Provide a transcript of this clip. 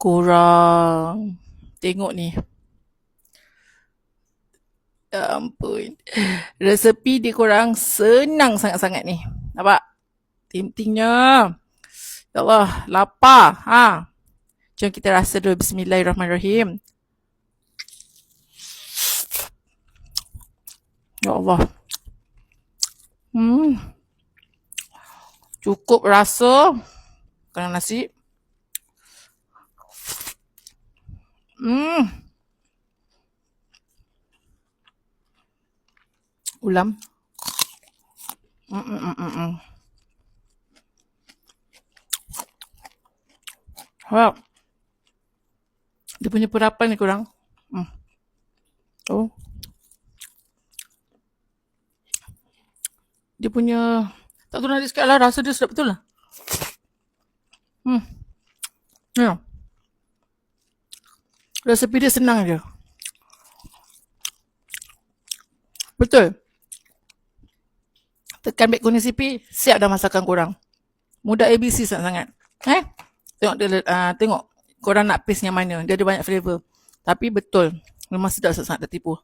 Korang tengok ni. Ya ampun. Resepi dia korang senang sangat-sangat ni. Nampak? Ting-tingnya. Ya Allah, lapar. Jom kita rasa dulu. Bismillahirrahmanirrahim. Ya Allah. Cukup rasa. Makan nasi. Ulam. Wow. Dia punya perapan ni korang. Oh. Dia punya, tak tahu nak cakap lah, rasa dia sedap betul lah. Ya. Resepi dia senang je. Betul. Tekan back kuning CP, siap dah masakan korang. Mudah ABC sangat-sangat. Tengok korang nak paste yang mana. Dia ada banyak flavor. Tapi betul. Memang sedap sangat-sangat tertipu.